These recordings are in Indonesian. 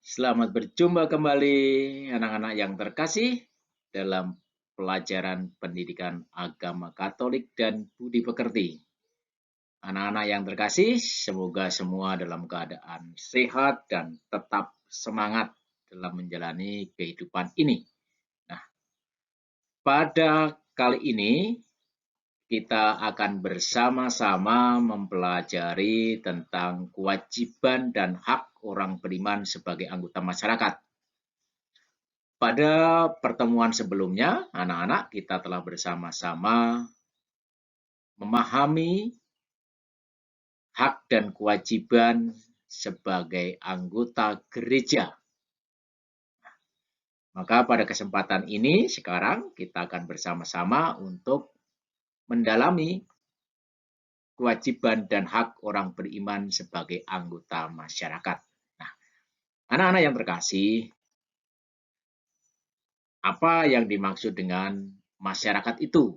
Selamat berjumpa kembali anak-anak yang terkasih dalam pelajaran pendidikan agama Katolik dan budi pekerti. Anak-anak yang terkasih, semoga semua dalam keadaan sehat dan tetap semangat dalam menjalani kehidupan ini. Nah, pada kali ini kita akan bersama-sama mempelajari tentang kewajiban dan hak orang beriman sebagai anggota masyarakat. Pada pertemuan sebelumnya, anak-anak kita telah bersama-sama memahami hak dan kewajiban sebagai anggota gereja. Maka pada kesempatan ini sekarang kita akan bersama-sama untuk mendalami kewajiban dan hak orang beriman sebagai anggota masyarakat. Nah, anak-anak yang terkasih, apa yang dimaksud dengan masyarakat itu?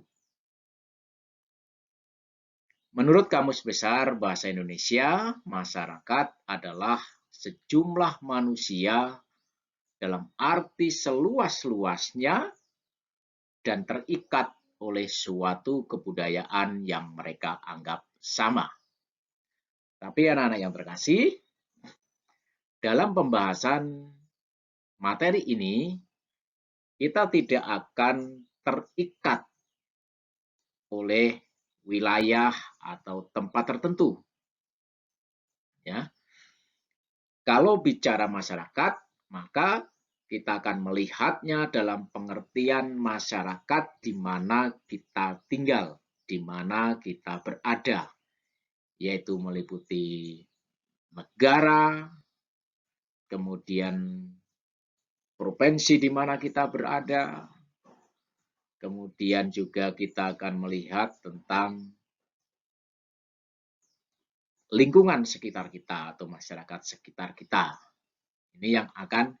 Menurut Kamus Besar Bahasa Indonesia, masyarakat adalah sejumlah manusia dalam arti seluas-luasnya dan terikat oleh suatu kebudayaan yang mereka anggap sama. Tapi anak-anak yang terkasih, dalam pembahasan materi ini, kita tidak akan terikat oleh wilayah atau tempat tertentu. Ya. Kalau bicara masyarakat, maka kita akan melihatnya dalam pengertian masyarakat di mana kita tinggal, di mana kita berada, yaitu meliputi negara, kemudian provinsi di mana kita berada, kemudian juga kita akan melihat tentang lingkungan sekitar kita atau masyarakat sekitar kita. Ini yang akan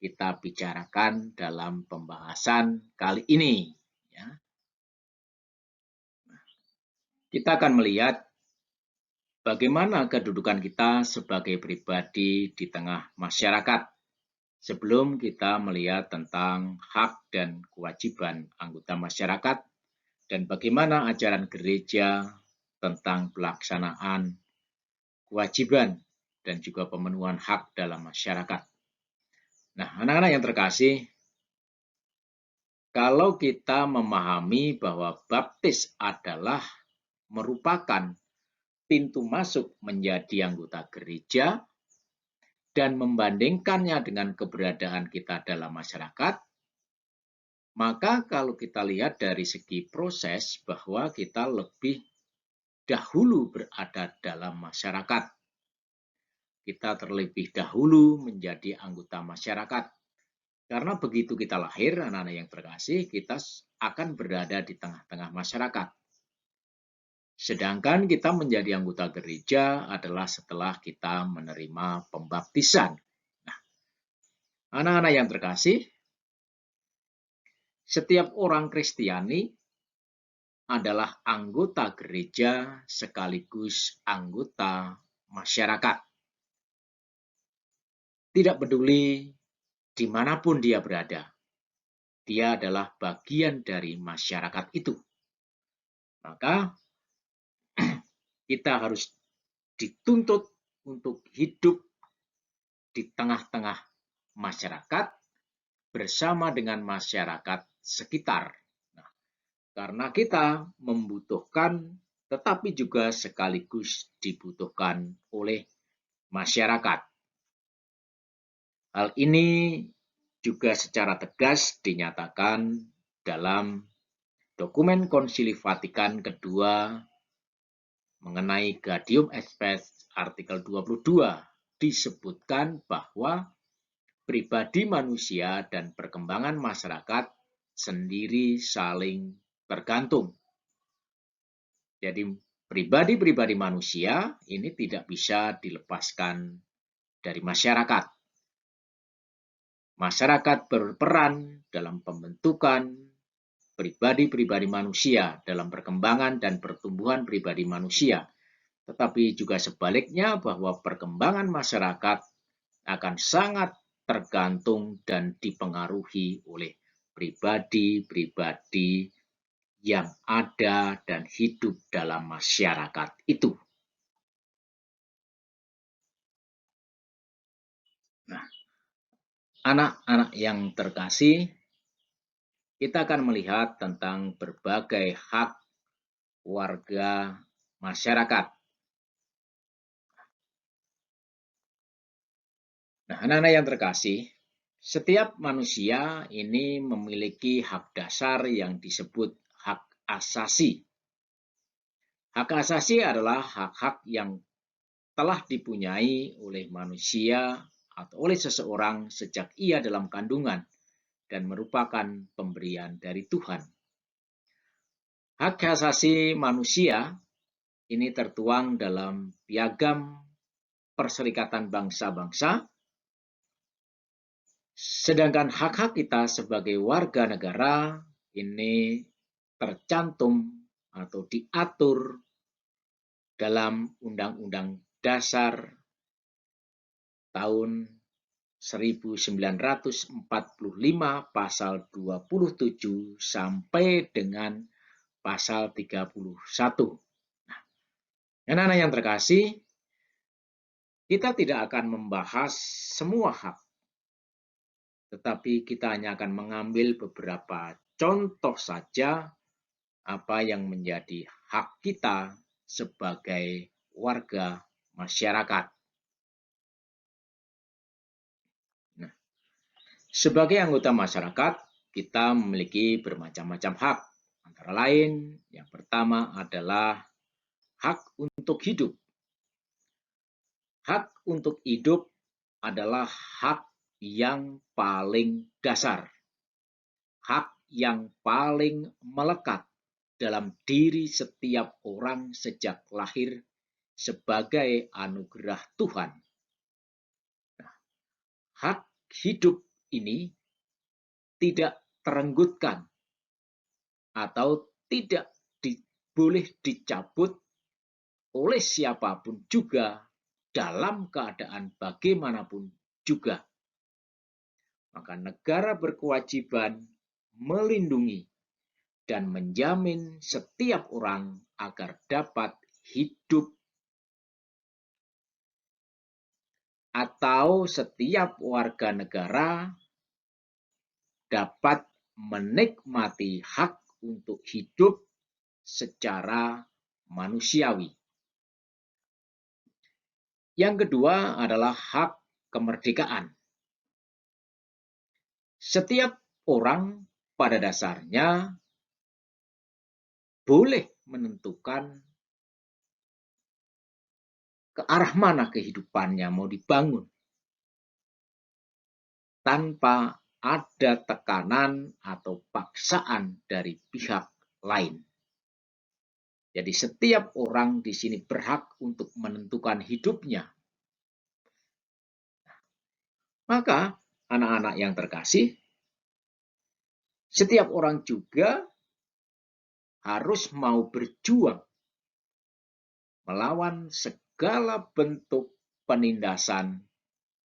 kita bicarakan dalam pembahasan kali ini. Ya. Kita akan melihat bagaimana kedudukan kita sebagai pribadi di tengah masyarakat sebelum kita melihat tentang hak dan kewajiban anggota masyarakat dan bagaimana ajaran gereja tentang pelaksanaan kewajiban dan juga pemenuhan hak dalam masyarakat. Nah, anak-anak yang terkasih, kalau kita memahami bahwa baptis adalah merupakan pintu masuk menjadi anggota gereja dan membandingkannya dengan keberadaan kita dalam masyarakat, maka kalau kita lihat dari segi proses bahwa kita lebih dahulu berada dalam masyarakat. Kita terlebih dahulu menjadi anggota masyarakat. Karena begitu kita lahir, anak-anak yang terkasih, kita akan berada di tengah-tengah masyarakat. Sedangkan kita menjadi anggota gereja adalah setelah kita menerima pembaptisan. Nah, anak-anak yang terkasih, setiap orang Kristiani adalah anggota gereja sekaligus anggota masyarakat. Tidak peduli dimanapun dia berada, dia adalah bagian dari masyarakat itu. Maka kita harus dituntut untuk hidup di tengah-tengah masyarakat bersama dengan masyarakat sekitar. Nah, karena kita membutuhkan tetapi juga sekaligus dibutuhkan oleh masyarakat. Hal ini juga secara tegas dinyatakan dalam dokumen Konsili Vatikan kedua mengenai Gaudium et Spes artikel 22 disebutkan bahwa pribadi manusia dan perkembangan masyarakat sendiri saling tergantung. Jadi pribadi-pribadi manusia ini tidak bisa dilepaskan dari masyarakat. Masyarakat berperan dalam pembentukan pribadi-pribadi manusia dalam perkembangan dan pertumbuhan pribadi manusia. Tetapi juga sebaliknya bahwa perkembangan masyarakat akan sangat tergantung dan dipengaruhi oleh pribadi-pribadi yang ada dan hidup dalam masyarakat itu. Nah, anak-anak yang terkasih, kita akan melihat tentang berbagai hak warga masyarakat. Nah, anak-anak yang terkasih, setiap manusia ini memiliki hak dasar yang disebut hak asasi. Hak asasi adalah hak-hak yang telah dipunyai oleh manusia atau oleh seseorang sejak ia dalam kandungan dan merupakan pemberian dari Tuhan. Hak asasi manusia ini tertuang dalam Piagam Perserikatan Bangsa-Bangsa, sedangkan hak-hak kita sebagai warga negara ini tercantum atau diatur dalam Undang-Undang Dasar tahun 1945 pasal 27 sampai dengan pasal 31. Nah, anak-anak yang terkasih, kita tidak akan membahas semua hak, tetapi kita hanya akan mengambil beberapa contoh saja apa yang menjadi hak kita sebagai warga masyarakat. Nah, sebagai anggota masyarakat, kita memiliki bermacam-macam hak. Antara lain, yang pertama adalah hak untuk hidup. Hak untuk hidup adalah hak yang paling dasar, hak yang paling melekat dalam diri setiap orang sejak lahir sebagai anugerah Tuhan. Nah, hak hidup ini tidak terenggutkan atau tidak boleh dicabut oleh siapapun juga dalam keadaan bagaimanapun juga. Maka negara berkewajiban melindungi dan menjamin setiap orang agar dapat hidup atau setiap warga negara dapat menikmati hak untuk hidup secara manusiawi. Yang kedua adalah hak kemerdekaan. Setiap orang pada dasarnya boleh menentukan ke arah mana kehidupannya mau dibangun tanpa ada tekanan atau paksaan dari pihak lain. Jadi setiap orang di sini berhak untuk menentukan hidupnya. Maka anak-anak yang terkasih, setiap orang juga harus mau berjuang melawan segala bentuk penindasan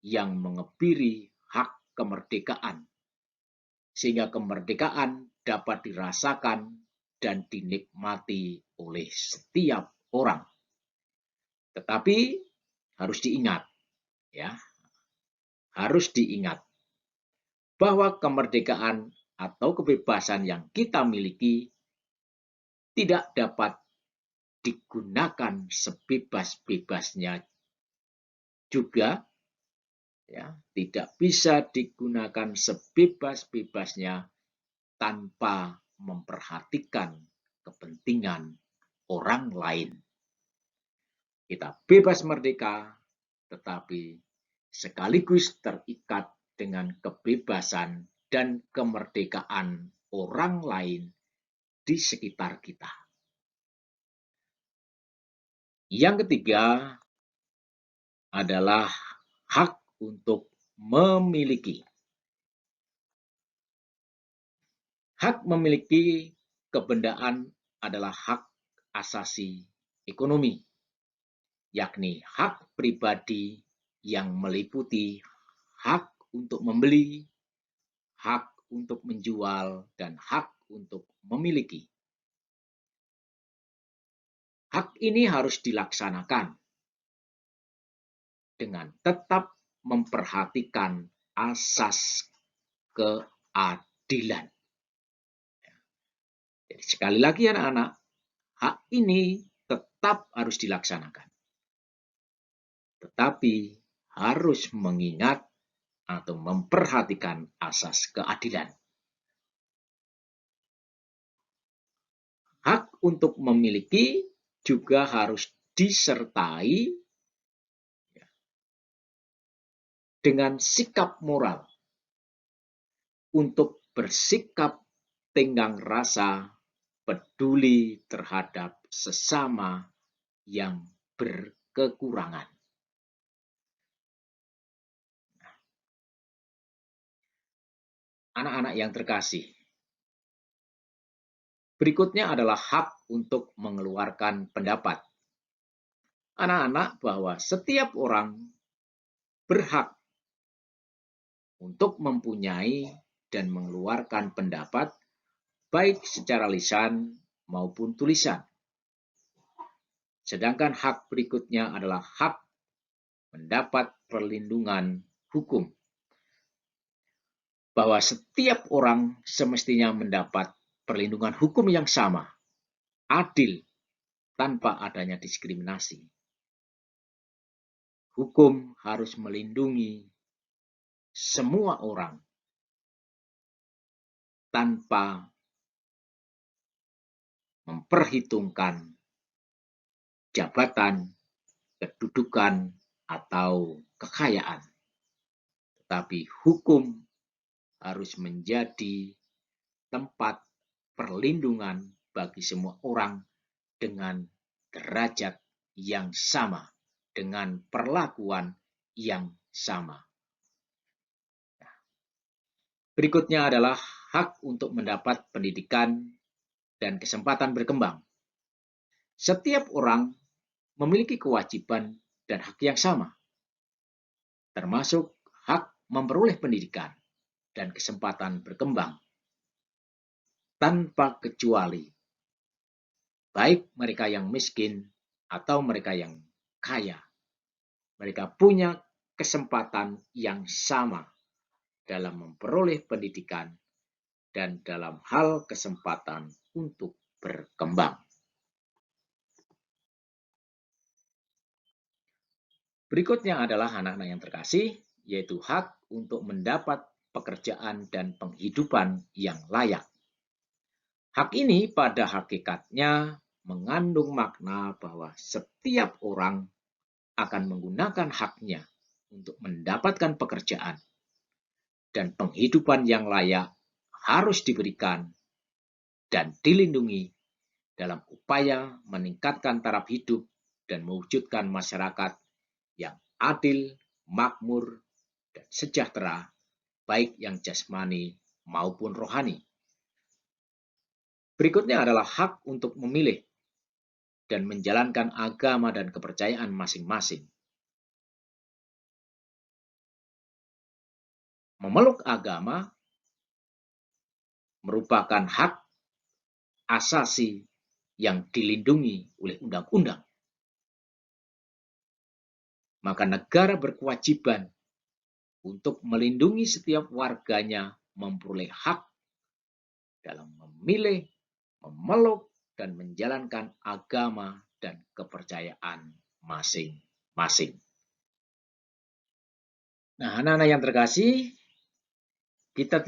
yang mengebiri hak kemerdekaan, sehingga kemerdekaan dapat dirasakan dan dinikmati oleh setiap orang. Tetapi harus diingat, ya, harus diingat bahwa kemerdekaan atau kebebasan yang kita miliki tidak dapat digunakan sebebas-bebasnya juga, ya, tidak bisa digunakan sebebas-bebasnya tanpa memperhatikan kepentingan orang lain. Kita bebas merdeka, tetapi sekaligus terikat dengan kebebasan dan kemerdekaan orang lain di sekitar kita. Yang ketiga adalah hak untuk memiliki. Hak memiliki kebendaan adalah hak asasi ekonomi, yakni hak pribadi yang meliputi hak untuk membeli, hak untuk menjual, dan hak untuk memiliki. Hak ini harus dilaksanakan dengan tetap memperhatikan asas keadilan. Jadi sekali lagi anak-anak, hak ini tetap harus dilaksanakan. Tetapi harus mengingat atau memperhatikan asas keadilan. Hak untuk memiliki juga harus disertai dengan sikap moral untuk bersikap tenggang rasa, peduli terhadap sesama yang berkekurangan. Anak-anak yang terkasih, berikutnya adalah hak untuk mengeluarkan pendapat. Anak-anak, bahwa setiap orang berhak untuk mempunyai dan mengeluarkan pendapat baik secara lisan maupun tulisan. Sedangkan hak berikutnya adalah hak mendapat perlindungan hukum. Bahwa setiap orang semestinya mendapat perlindungan hukum yang sama, adil, tanpa adanya diskriminasi. Hukum harus melindungi semua orang tanpa memperhitungkan jabatan, kedudukan, atau kekayaan. Tetapi hukum harus menjadi tempat perlindungan bagi semua orang dengan derajat yang sama, dengan perlakuan yang sama. Berikutnya adalah hak untuk mendapat pendidikan dan kesempatan berkembang. Setiap orang memiliki kewajiban dan hak yang sama, termasuk hak memperoleh pendidikan dan kesempatan berkembang tanpa kecuali, baik mereka yang miskin atau mereka yang kaya. Mereka punya kesempatan yang sama dalam memperoleh pendidikan dan dalam hal kesempatan untuk berkembang. Berikutnya adalah anak-anak yang terkasih, yaitu hak untuk mendapat pekerjaan dan penghidupan yang layak. Hak ini pada hakikatnya mengandung makna bahwa setiap orang akan menggunakan haknya untuk mendapatkan pekerjaan dan penghidupan yang layak harus diberikan dan dilindungi dalam upaya meningkatkan taraf hidup dan mewujudkan masyarakat yang adil, makmur, dan sejahtera, baik yang jasmani maupun rohani. Berikutnya adalah hak untuk memilih dan menjalankan agama dan kepercayaan masing-masing. Memeluk agama merupakan hak asasi yang dilindungi oleh undang-undang. Maka negara berkewajiban untuk melindungi setiap warganya memperoleh hak dalam memilih, memeluk, dan menjalankan agama dan kepercayaan masing-masing. Nah, anak-anak yang terkasih, kita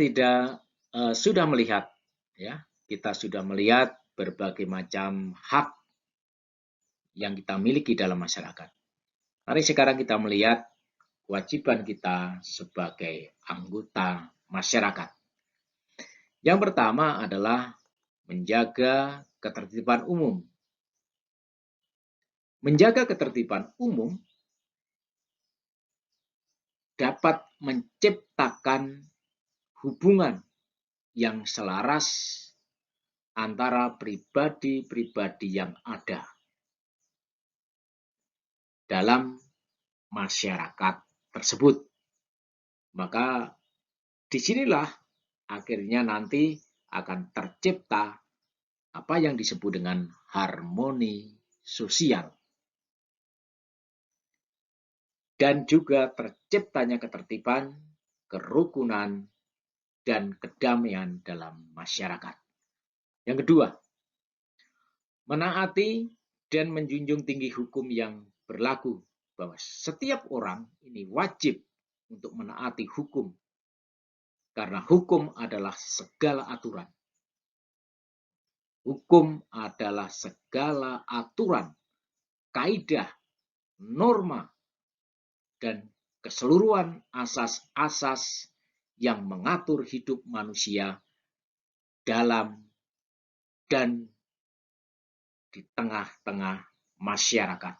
sudah melihat, ya, kita sudah melihat berbagai macam hak yang kita miliki dalam masyarakat. Mari sekarang kita melihat kewajiban kita sebagai anggota masyarakat. Yang pertama adalah menjaga ketertiban umum. Menjaga ketertiban umum dapat menciptakan hubungan yang selaras antara pribadi-pribadi yang ada dalam masyarakat tersebut. Maka disinilah akhirnya nanti akan tercipta apa yang disebut dengan harmoni sosial. Dan juga terciptanya ketertiban, kerukunan, dan kedamaian dalam masyarakat. Yang kedua, menaati dan menjunjung tinggi hukum yang berlaku, bahwa setiap orang ini wajib untuk menaati hukum, karena hukum adalah segala aturan. Hukum adalah segala aturan, kaidah, norma, dan keseluruhan asas-asas yang mengatur hidup manusia dalam dan di tengah-tengah masyarakat.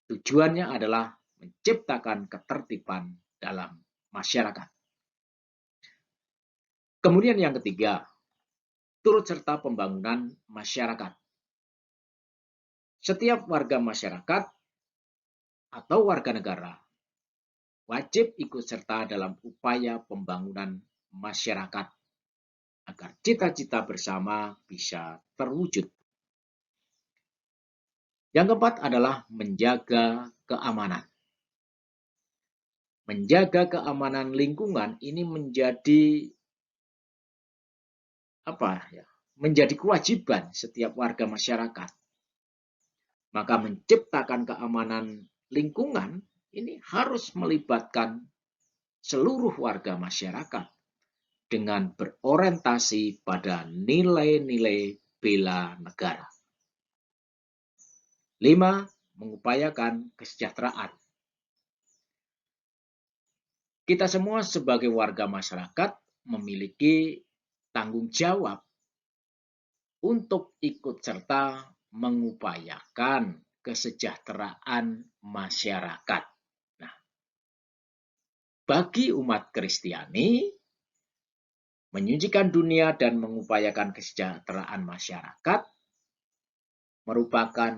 Tujuannya adalah menciptakan ketertiban dalam masyarakat. Kemudian yang ketiga, turut serta pembangunan masyarakat. Setiap warga masyarakat atau warga negara wajib ikut serta dalam upaya pembangunan masyarakat agar cita-cita bersama bisa terwujud. Yang keempat adalah menjaga keamanan. Menjaga keamanan lingkungan ini menjadi menjadi kewajiban setiap warga masyarakat. Maka menciptakan keamanan lingkungan ini harus melibatkan seluruh warga masyarakat dengan berorientasi pada nilai-nilai bela negara. 5. Mengupayakan kesejahteraan. Kita semua sebagai warga masyarakat memiliki tanggung jawab untuk ikut serta mengupayakan kesejahteraan masyarakat. Nah, bagi umat Kristiani, menyucikan dunia dan mengupayakan kesejahteraan masyarakat merupakan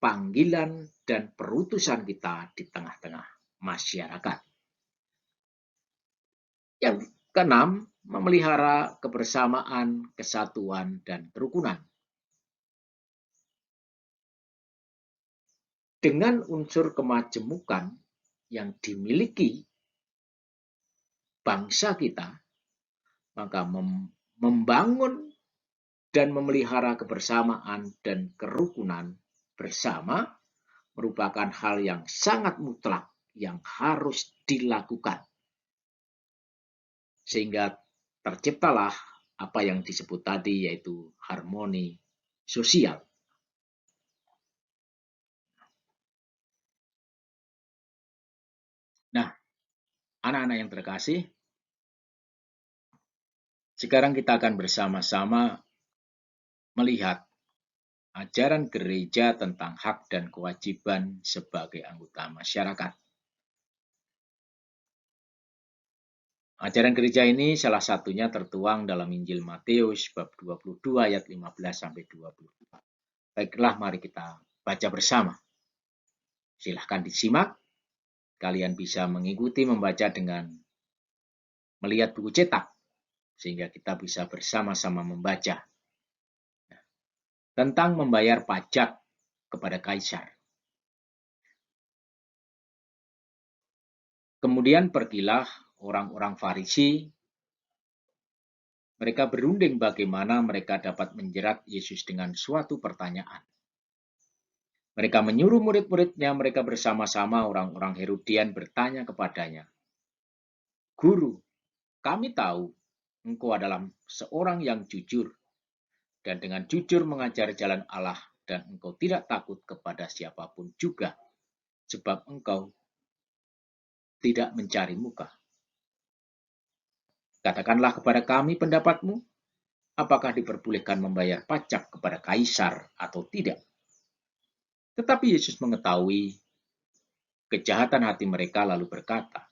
panggilan dan perutusan kita di tengah-tengah masyarakat. Yang keenam, memelihara kebersamaan, kesatuan, dan kerukunan. Dengan unsur kemajemukan yang dimiliki bangsa kita, maka membangun dan memelihara kebersamaan dan kerukunan bersama merupakan hal yang sangat mutlak yang harus dilakukan. Sehingga terciptalah apa yang disebut tadi, yaitu harmoni sosial. Nah, anak-anak yang terkasih, sekarang kita akan bersama-sama melihat ajaran gereja tentang hak dan kewajiban sebagai anggota masyarakat. Ajaran gereja ini salah satunya tertuang dalam Injil Matius bab 22 ayat 15 sampai 22. Baiklah, mari kita baca bersama. Silahkan disimak. Kalian bisa mengikuti membaca dengan melihat buku cetak, sehingga kita bisa bersama-sama membaca tentang membayar pajak kepada kaisar. Kemudian pergilah orang-orang Farisi. Mereka berunding bagaimana mereka dapat menjerat Yesus dengan suatu pertanyaan. Mereka menyuruh murid-muridnya, mereka bersama-sama orang-orang Herodian bertanya kepadanya, "Guru, kami tahu engkau adalah seorang yang jujur dan dengan jujur mengajar jalan Allah, dan engkau tidak takut kepada siapapun juga, sebab engkau tidak mencari muka. Katakanlah kepada kami pendapatmu, apakah diperbolehkan membayar pajak kepada kaisar atau tidak?" Tetapi Yesus mengetahui kejahatan hati mereka lalu berkata,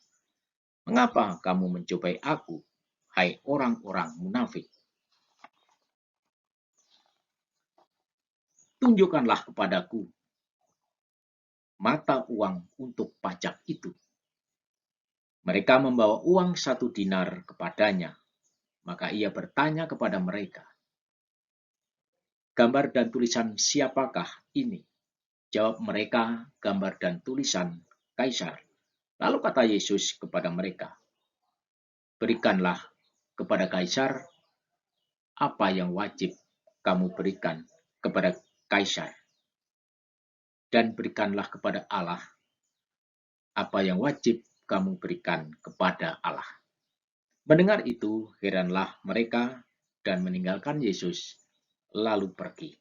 "Mengapa kamu mencobai aku, hai orang-orang munafik? Tunjukkanlah kepadaku mata uang untuk pajak itu." Mereka membawa uang 1 dinar kepadanya. Maka ia bertanya kepada mereka, "Gambar dan tulisan siapakah ini?" Jawab mereka, "Gambar dan tulisan Kaisar." Lalu kata Yesus kepada mereka, "Berikanlah kepada Kaisar apa yang wajib kamu berikan kepada Kaisar, dan berikanlah kepada Allah apa yang wajib kamu berikan kepada Allah." Mendengar itu, heranlah mereka dan meninggalkan Yesus, lalu pergi.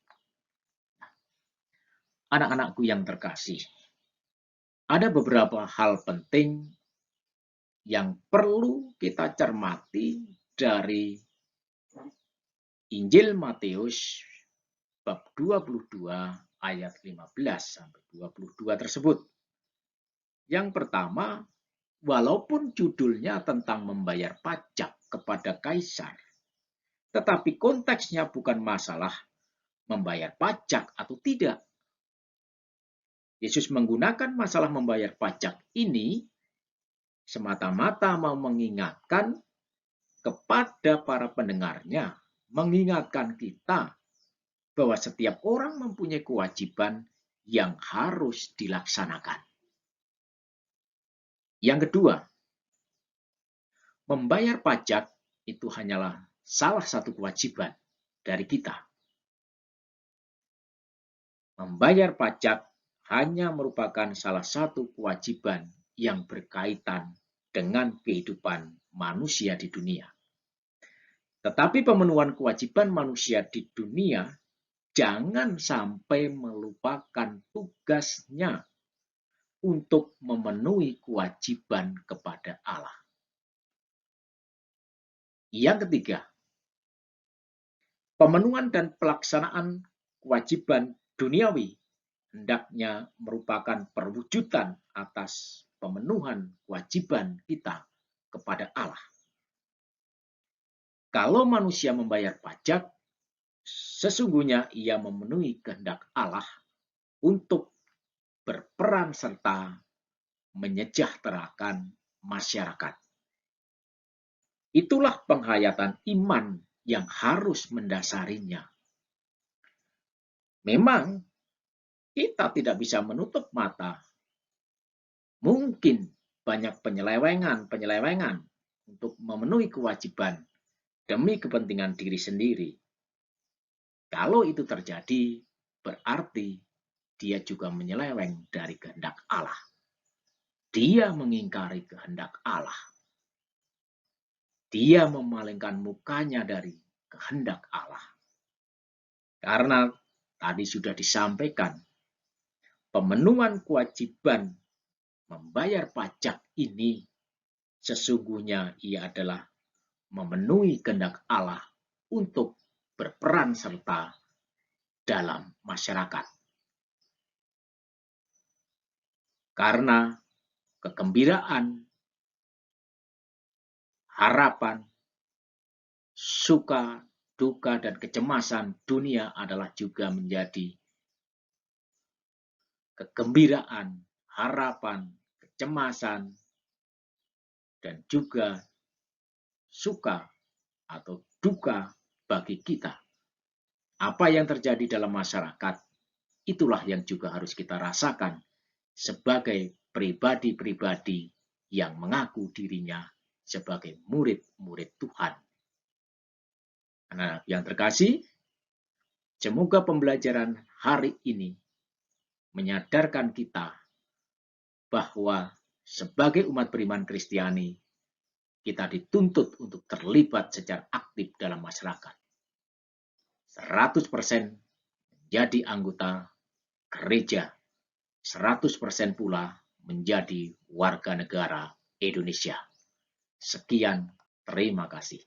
Anak-anakku yang terkasih, ada beberapa hal penting yang perlu kita cermati dari Injil Matius bab 22 ayat 15 sampai 22 tersebut. Yang pertama, walaupun judulnya tentang membayar pajak kepada Kaisar, tetapi konteksnya bukan masalah membayar pajak atau tidak. Yesus menggunakan masalah membayar pajak ini semata-mata mau mengingatkan kepada para pendengarnya, mengingatkan kita bahwa setiap orang mempunyai kewajiban yang harus dilaksanakan. Yang kedua, membayar pajak itu hanyalah salah satu kewajiban dari kita. Membayar pajak hanya merupakan salah satu kewajiban yang berkaitan dengan kehidupan manusia di dunia. Tetapi pemenuhan kewajiban manusia di dunia jangan sampai melupakan tugasnya untuk memenuhi kewajiban kepada Allah. Yang ketiga, pemenuhan dan pelaksanaan kewajiban duniawi hendaknya merupakan perwujudan atas pemenuhan kewajiban kita kepada Allah. Kalau manusia membayar pajak, sesungguhnya ia memenuhi kehendak Allah untuk berperan serta menyejahterakan masyarakat. Itulah penghayatan iman yang harus mendasarinya. Memang kita tidak bisa menutup mata. Mungkin banyak penyelewengan untuk memenuhi kewajiban demi kepentingan diri sendiri. Kalau itu terjadi, berarti dia juga menyeleweng dari kehendak Allah. Dia mengingkari kehendak Allah. Dia memalingkan mukanya dari kehendak Allah. Karena tadi sudah disampaikan, pemenuhan kewajiban membayar pajak ini sesungguhnya ia adalah memenuhi kehendak Allah untuk berperan serta dalam masyarakat. Karena kegembiraan, harapan, suka, duka, dan kecemasan dunia adalah juga menjadi kegembiraan, harapan, kecemasan, dan juga suka atau duka bagi kita. Apa yang terjadi dalam masyarakat, itulah yang juga harus kita rasakan sebagai pribadi-pribadi yang mengaku dirinya sebagai murid-murid Tuhan. Nah, yang terkasih, semoga pembelajaran hari ini menyadarkan kita bahwa sebagai umat beriman Kristiani, kita dituntut untuk terlibat secara aktif dalam masyarakat. 100% menjadi anggota gereja, 100% pula menjadi warga negara Indonesia. Sekian, terima kasih.